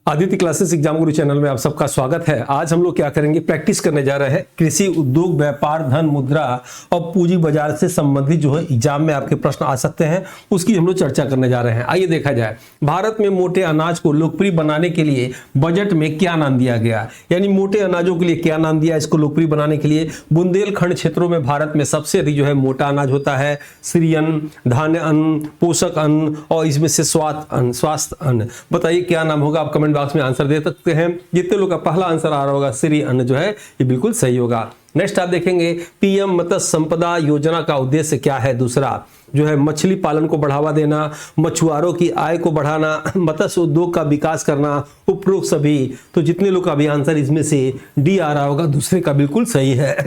Aditya classes exam गुरु channel में आप सबका स्वागत है। आज हम लोग क्या करेंगे, प्रैक्टिस करने जा रहे हैं कृषि उद्योग, व्यापार, धन, मुद्रा और पूंजी बाजार से संबंधित जो है एग्जाम में आपके प्रश्न आ सकते हैं, उसकी हम लोग चर्चा करने जा रहे हैं। आइए देखा जाए, भारत में मोटे अनाज को लोकप्रिय बनाने के लिए बजट में क्या नाम दिया गया, यानी मोटे अनाजों के लिए क्या नाम दिया इसको लोकप्रिय बनाने के लिए। बुंदेलखंड क्षेत्रों में भारत में सबसे अधिक जो है मोटा अनाज होता है, श्री अन्न, धान्य अन्न, पोषक अन्न और इसमें से स्वास्थ्य अन्न। बताइए क्या नाम होगा, आप कमेंट बॉक्स में आंसर दे सकते हैं। जितने लोग का पहला आंसर आ रहा होगा श्री अन्न जो है ये बिल्कुल सही होगा। नेक्स्ट आप देखेंगे, पीएम मत्स्य संपदा योजना का उद्देश्य क्या है। दूसरा जो है मछली पालन को बढ़ावा देना, मछुआरों की आय को बढ़ाना, मत्स्य उद्योग का विकास करना, उपरोक्त सभी। तो जितने लोग का भी आंसर इसमें से डी आ रहा होगा दूसरे का बिल्कुल सही है।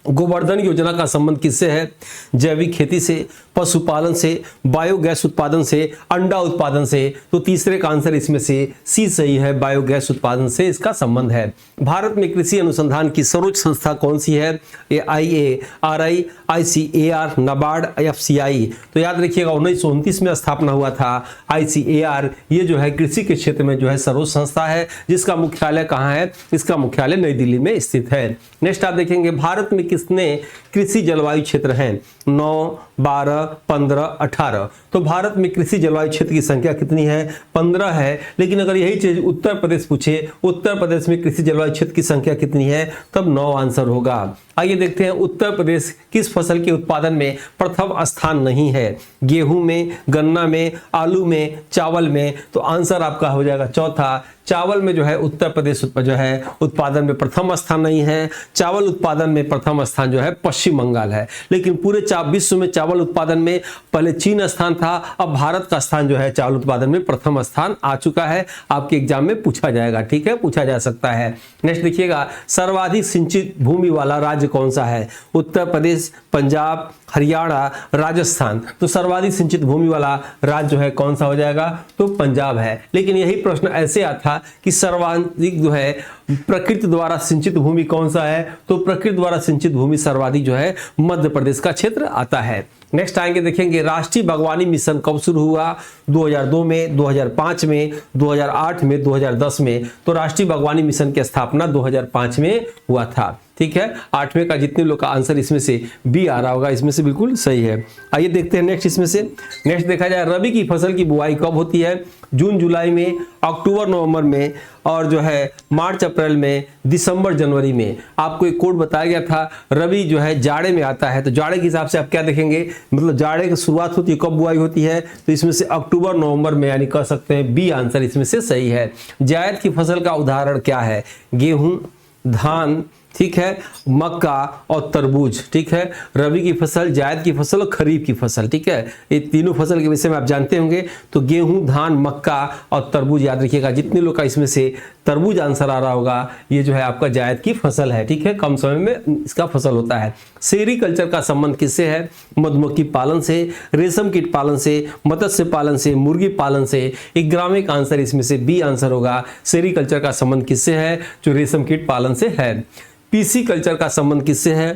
गोवर्धन योजना का संबंध किससे है? जैविक खेती से, पशुपालन से, बायोगैस उत्पादन से, अंडा उत्पादन से। तो तीसरे का आंसर इसमें से सी सही है, बायोगैस उत्पादन से इसका संबंध है। भारत में कृषि अनुसंधान की सर्वोच्च संस्था कौन सी है? AIA, RI, ICAR, NABARD, FCI। तो याद रखिएगा 1929 में स्थापना हुआ था ICAR। ये जो है कृषि के क्षेत्र में जो है सर्वोच्च संस्था है, जिसका मुख्यालय कहाँ है? इसका मुख्यालय नई दिल्ली में स्थित है। नेक्स्ट आप देखेंगे, भारत में कितने कृषि जलवायु क्षेत्र हैं? 9, 12, 15, 18। तो भारत में कृषि जलवायु क्षेत्र की संख्या कितनी है? 15 है। लेकिन अगर यही चीज उत्तर प्रदेश पूछे, उत्तर प्रदेश में कृषि जलवायु क्षेत्र की संख्या कितनी है, तब 9 आंसर होगा। आइए देखते हैं, उत्तर प्रदेश किस फसल के उत्पादन में प्रथम स्थान नहीं है? गेहूं में, गन्ना में, आलू में, चावल में। तो आंसर आपका हो जाएगा चौथा। चावल में जो है उत्तर प्रदेश जो है उत्पादन में प्रथम स्थान नहीं है। चावल उत्पादन में प्रथम स्थान जो है पश्चिम बंगाल है। लेकिन पूरे विश्व में चावल उत्पादन में पहले चीन स्थान था, अब भारत का स्थान जो है चावल उत्पादन में प्रथम स्थान आ चुका है। आपके एग्जाम में पूछा जाएगा, ठीक है, पूछा जा सकता है। नेक्स्ट देखिएगा, सर्वाधिक सिंचित भूमि वाला राज्य कौन सा है? उत्तर प्रदेश, पंजाब, हरियाणा, राजस्थान। तो सर्वाधिक सिंचित भूमि वाला राज्य जो है कौन सा हो जाएगा? तो पंजाब है। लेकिन यही प्रश्न ऐसे आता कि सर्वाधिक जो है प्रकृति द्वारा सिंचित भूमि कौन सा है? तो प्रकृति द्वारा सिंचित भूमि सर्वाधिक जो है मध्य प्रदेश का क्षेत्र आता है। नेक्स्ट आएंगे, देखेंगे राष्ट्रीय बागवानी मिशन कब शुरू हुआ? 2002 में, 2005 में, 2008 में, 2010 में। तो राष्ट्रीय बागवानी मिशन की स्थापना 2005 में हुआ था, ठीक है। 8वें का जितने लोग का आंसर इसमें से बी आ रहा होगा, इसमें से बिल्कुल सही है। आइए देखते हैं नेक्स्ट इसमें से। नेक्स्ट देखा जाए, रबी की फसल की बुआई कब होती है? जून जुलाई में, अक्टूबर नवंबर में, और जो है मार्च अप्रैल में, दिसंबर जनवरी में। आपको एक कोड बताया गया था, रबी जो है जाड़े में आता है। तो जाड़े के हिसाब से आप क्या देखेंगे, मतलब जाड़े की शुरुआत होती है, कब बुआई होती है? तो इसमें से अक्टूबर नवंबर में, यानी कह सकते हैं बी आंसर इसमें से सही है। जायद की फसल का उदाहरण क्या है? गेहूं, धान, ठीक है, मक्का और तरबूज, ठीक है। रबी की फसल, जायद की फसल और खरीफ की फसल, ठीक है। ये तीनों फसल के विषय में आप जानते होंगे। तो गेहूं, धान, मक्का और तरबूज याद रखिएगा। जितने लोग का इसमें से तरबूज आंसर आ रहा होगा, ये जो है आपका जायद की फसल है, ठीक है। कम समय में इसका फसल होता है। सेरीकल्चर का संबंध किससे है? मधुमक्खी पालन से, रेशम कीट पालन से, मत्स्य पालन से, मुर्गी पालन से। एक ग्रामिक आंसर इसमें से बी आंसर होगा। सेरीकल्चर का संबंध किससे है? जो रेशम कीट पालन से है। पीसी कल्चर का संबंध किससे है?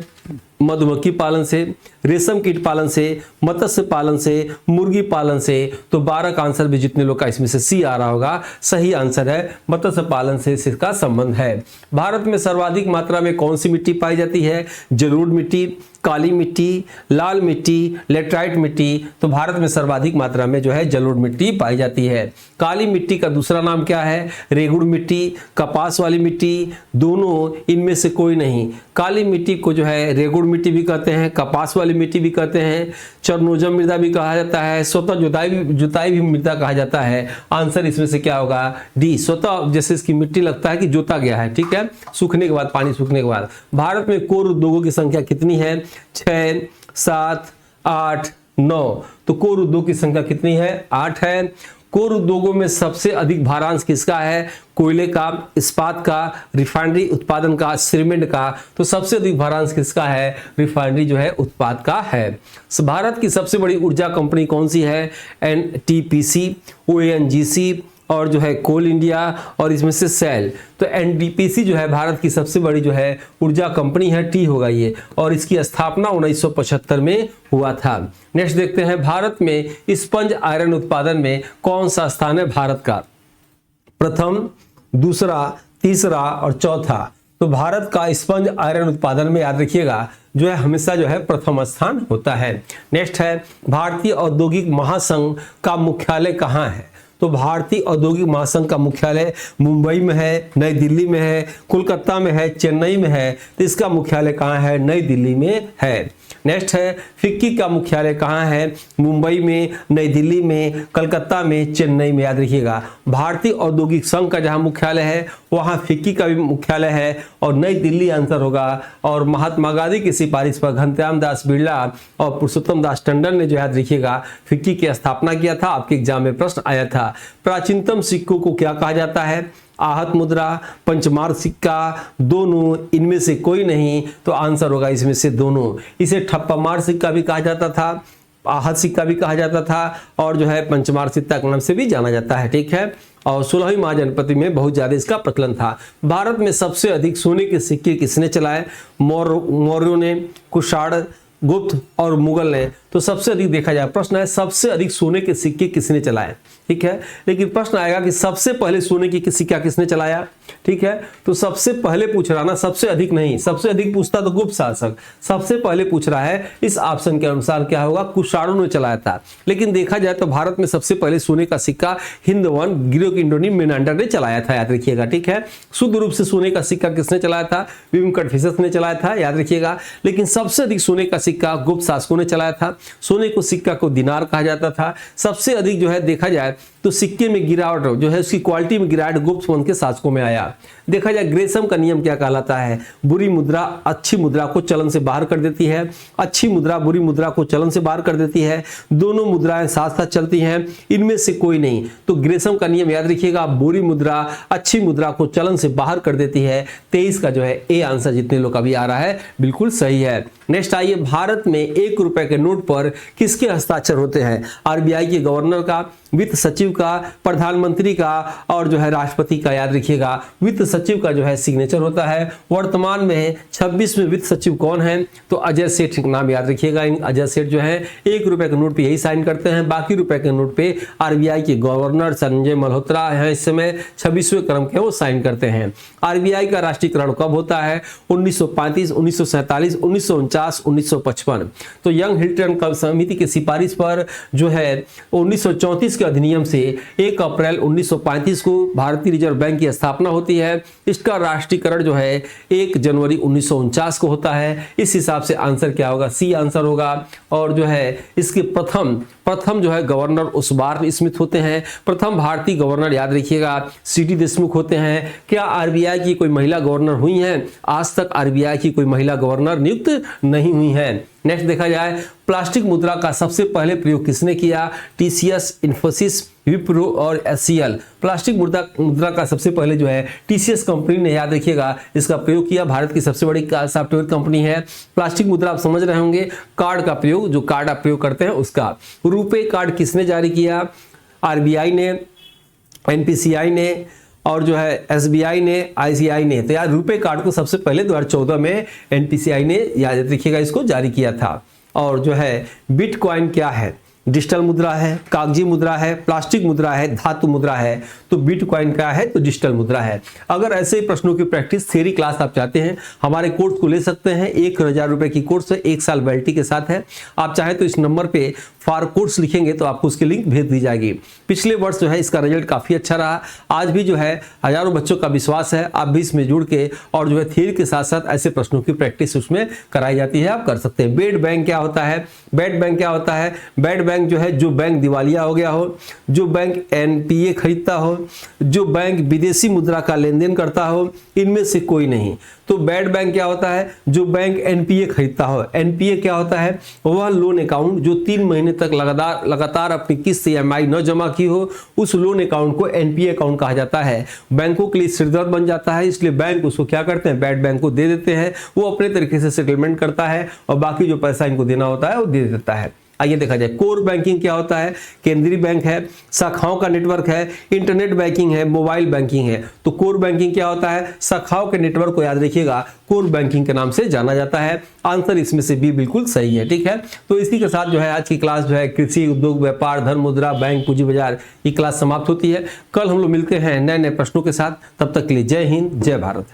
मधुमक्खी पालन से, रेशम कीट पालन से, मत्स्य पालन से, मुर्गी पालन से। तो 12 का आंसर भी जितने लोग का इसमें से सी आ रहा होगा, सही आंसर है, मत्स्य पालन से इसका संबंध है। भारत में सर्वाधिक मात्रा में कौन सी मिट्टी पाई जाती है? जलोढ़ मिट्टी, काली मिट्टी, लाल मिट्टी, लेटराइट मिट्टी। तो भारत में सर्वाधिक मात्रा में जो है जलोढ़ मिट्टी पाई जाती है। काली मिट्टी का दूसरा नाम क्या है? रेगुड़ मिट्टी, कपास वाली मिट्टी, दोनों, इनमें से कोई नहीं। काली मिट्टी को जो है रेगुड़ मिट्टी भी कहते हैं, कपास वाली मिट्टी भी कहते हैं, चरनोजम मृदा भी कहा जाता है, स्वतः जुताई भी मृदा कहा जाता है। आंसर इसमें से क्या होगा? डी, स्वतः जैसे इसकी मिट्टी लगता है कि जोता गया है, ठीक है, सूखने के बाद, पानी सूखने के बाद। भारत में कोर उद्योगों की संख्या कितनी है? 6, 7, 8, 9। तो कोर उद्योग की संख्या कितनी है? 8 है। कोर उद्योगों में सबसे अधिक भारांश किसका है? कोयले का, इस्पात का, रिफाइनरी उत्पादन का, सीमेंट का। तो सबसे अधिक भारांश किसका है? रिफाइनरी जो है उत्पाद का है। भारत की सबसे बड़ी ऊर्जा कंपनी कौन सी है? NTPC, ONGC और जो है कोल इंडिया और इसमें से सेल। तो NTPC जो है भारत की सबसे बड़ी जो है ऊर्जा कंपनी है, टी होगा ये, और इसकी स्थापना 1975 में हुआ था। नेक्स्ट देखते हैं, भारत में स्पंज आयरन उत्पादन में कौन सा स्थान है भारत का? प्रथम, दूसरा, तीसरा और चौथा। तो भारत का स्पंज आयरन उत्पादन में याद रखिएगा जो है हमेशा जो है प्रथम स्थान होता है। नेक्स्ट है भारतीय औद्योगिक महासंघ का मुख्यालय कहाँ है? तो भारतीय औद्योगिक महासंघ का मुख्यालय मुंबई में है, नई दिल्ली में है, कोलकाता में है, चेन्नई में है। तो इसका मुख्यालय कहाँ है? नई दिल्ली में है। नेक्स्ट है फिक्की का मुख्यालय कहाँ है? मुंबई में, नई दिल्ली में, कलकत्ता में, चेन्नई में। याद रखिएगा भारतीय औद्योगिक संघ का जहाँ मुख्यालय है वहाँ फिक्की का भी मुख्यालय है और नई दिल्ली आंसर होगा। और महात्मा गांधी की सिफारिश पर घनश्याम दास बिरला और पुरुषोत्तम दास टंडन ने जो याद रखिएगा फिक्की की स्थापना किया था। आपके एग्जाम में प्रश्न आया था। प्राचीनतम सिक्कों को क्या कहा जाता है? आहत मुद्रा, पंचमार सिक्का, दोनों, इनमें से कोई नहीं। तो आंसर होगा इसमें से दोनों। इसे ठप्पामार सिक्का भी कहा जाता था, आहत सिक्का भी कहा जाता था और जो है पंचमार सिक्का के नाम से भी जाना जाता है। ठीक है। और 16वीं महाजनपति में बहुत ज्यादा इसका प्रचलन था। भारत में सबसे अधिक सोने के सिक्के किसने चलाए? मौर्यों ने, कुषाण, गुप्त और मुगल ने। तो सबसे अधिक देखा जाए, प्रश्न है सबसे अधिक सोने के सिक्के किसने चलाए? ठीक है। लेकिन प्रश्न आएगा कि सबसे पहले सोने की सिक्का किसने चलाया? ठीक है। तो सबसे पहले पूछ रहा ना, सबसे अधिक नहीं। सबसे अधिक पूछता तो गुप्त शासक, सबसे पहले पूछ रहा है। इस ऑप्शन के अनुसार क्या होगा? कुषाणों ने चलाया था। लेकिन देखा जाए तो भारत में सबसे पहले सोने का सिक्का हिंदवन गिरोकिंडोनी मेनांडर ने चलाया था। याद रखिएगा। ठीक है। शुद्ध रूप से सोने का सिक्का किसने चलाया था? विलियम कटफिशस ने चलाया था। याद रखिएगा। लेकिन सबसे अधिक सोने का सिक्का गुप्त शासकों ने चलाया था। सोने को सिक्का को दिनार कहा जाता था। सबसे अधिक जो है देखा जाए तो सिक्के में गिरावट जो है उसकी क्वालिटी में गिरावट गुप्त वंश के शासकों में आया। देखा जाए ग्रेसम का नियम क्या कहलाता है? बुरी मुद्रा अच्छी मुद्रा को चलन से बाहर कर देती है, अच्छी मुद्रा बुरी मुद्रा को चलन से बाहर कर देती है, दोनों मुद्राएं साथ साथ चलती हैं, इनमें से कोई नहीं। तो ग्रेसम का नियम याद रखिएगा, बुरी मुद्रा अच्छी मुद्रा को चलन से बाहर कर देती है। 23 का जो है ए आंसर जितने लोग का भी आ रहा है बिल्कुल सही है। नेक्स्ट आइए, भारत में 1 रुपए के नोट पर किसके हस्ताक्षर होते हैं? आरबीआई के गवर्नर का, वित्त सचिव का, प्रधानमंत्री का और जो है राष्ट्रपति का। याद रखिएगा वित्त सचिव का जो है सिग्नेचर होता है। वर्तमान में 26वें वित्त सचिव कौन है? तो अजय सेठ नाम याद रखिएगा। अजय सेठ जो है 1 रुपए के नोट पे यही साइन करते हैं। बाकी रुपए के नोट पे आरबीआई के गवर्नर संजय मल्होत्रा है, इस समय 26वें क्रम के वो साइन करते हैं। आरबीआई का राष्ट्रीयकरण कब होता है? 1935, 1947, 1949, 1955। तो यंग हिल्टन समिति की सिफारिश पर जो है 1934 के अधिनियम से 1 अप्रैल 1935 को भारतीय रिजर्व बैंक की स्थापना होती है। इसका राष्ट्रीयकरण जो है 1 जनवरी 1949 को होता है। इस हिसाब से आंसर क्या होगा? सी आंसर होगा। और जो है इसके प्रथम जो है गवर्नर उसबार स्मिथ होते हैं। प्रथम भारतीय गवर्नर याद रखिएगा सीटी देशमुख होते हैं। क्या आरबीआई की कोई महिला गवर्नर हुई हैं? आज तक आरबीआई की कोई महिला गवर्नर नियुक्त नहीं हुई है। नेक्स्ट देखा जाए, प्लास्टिक मुद्रा का सबसे पहले प्रयोग किसने किया? टीसीएस, इन्फोसिस, विप्रो और एचसीएल। प्लास्टिक मुद्रा का सबसे पहले जो है टीसीएस कंपनी ने याद रखिएगा इसका प्रयोग किया। भारत की सबसे बड़ी सॉफ्टवेयर कंपनी है। प्लास्टिक मुद्रा आप समझ रहे होंगे, कार्ड का प्रयोग, जो कार्ड आप प्रयोग करते हैं उसका। रुपे कार्ड किसने जारी किया? आरबीआई ने, एनपीसीआई ने और जो है एसबीआई ने, आईसीआई ने। तो यार रुपे कार्ड को सबसे पहले 2014 में एनपीसीआई ने याद रखिएगा इसको जारी किया था। और जो है बिटकॉइन क्या है? डिजिटल मुद्रा है, कागजी मुद्रा है, प्लास्टिक मुद्रा है, धातु मुद्रा है। तो बिटकॉइन क्या है? तो डिजिटल मुद्रा है। अगर ऐसे ही प्रश्नों की प्रैक्टिस थ्योरी क्लास आप चाहते हैं, हमारे कोर्स को ले सकते हैं। 1000 रुपए की कोर्स है, 1 साल वैलिडिटी के साथ है। आप चाहें तो इस नंबर पे फॉर कोर्स लिखेंगे तो आपको उसकी लिंक भेज दी जाएगी। पिछले वर्ष जो है इसका रिजल्ट काफी अच्छा रहा। आज भी जो है हजारों बच्चों का विश्वास है, आप भी इसमें जुड़ के और जो है थ्योरी के साथ साथ ऐसे प्रश्नों की प्रैक्टिस उसमें कराई जाती है, आप कर सकते हैं। बेड बैंक क्या होता है? बेड बैंक क्या होता है? बेड बैंक जो है जो बैंक दिवालिया हो गया हो, जो बैंक एनपीए खरीदता हो, जो बैंक विदेशी मुद्रा का लेन देन करता हो, इनमें से कोई नहीं। तो बैड बैंक क्या होता है? जो बैंक एनपीए खरीदता हो। एनपीए क्या होता है? वह लोन अकाउंट जो 3 महीने तक लगातार अपनी किस्त ईएमआई न जमा की हो, उस लोन अकाउंट को एनपीए अकाउंट कहा जाता है। बैंकों के लिए सिरदर्द बन जाता है, इसलिए बैंक उसको क्या करते हैं? बैड बैंक को दे देते हैं। वो अपने तरीके से सेटलमेंट करता है और बाकी जो पैसा इनको देना होता है वो दे देता है। आइए देखा जाए, कोर बैंकिंग क्या होता है? केंद्रीय बैंक है, शाखाओं का नेटवर्क है, इंटरनेट बैंकिंग है, मोबाइल बैंकिंग है। तो कोर बैंकिंग क्या होता है? शाखाओं के नेटवर्क को याद रखिएगा, कोर बैंकिंग के नाम से जाना जाता है। आंसर इसमें से बी बिल्कुल सही है। ठीक है, तो इसी के साथ जो है आज की क्लास जो है कृषि, उद्योग, व्यापार, धन, मुद्रा, बैंक, पूंजी बाजार, ये क्लास समाप्त होती है। कल हम लोग मिलते हैं नए नए प्रश्नों के साथ। तब तक के लिए जय हिंद, जय भारत।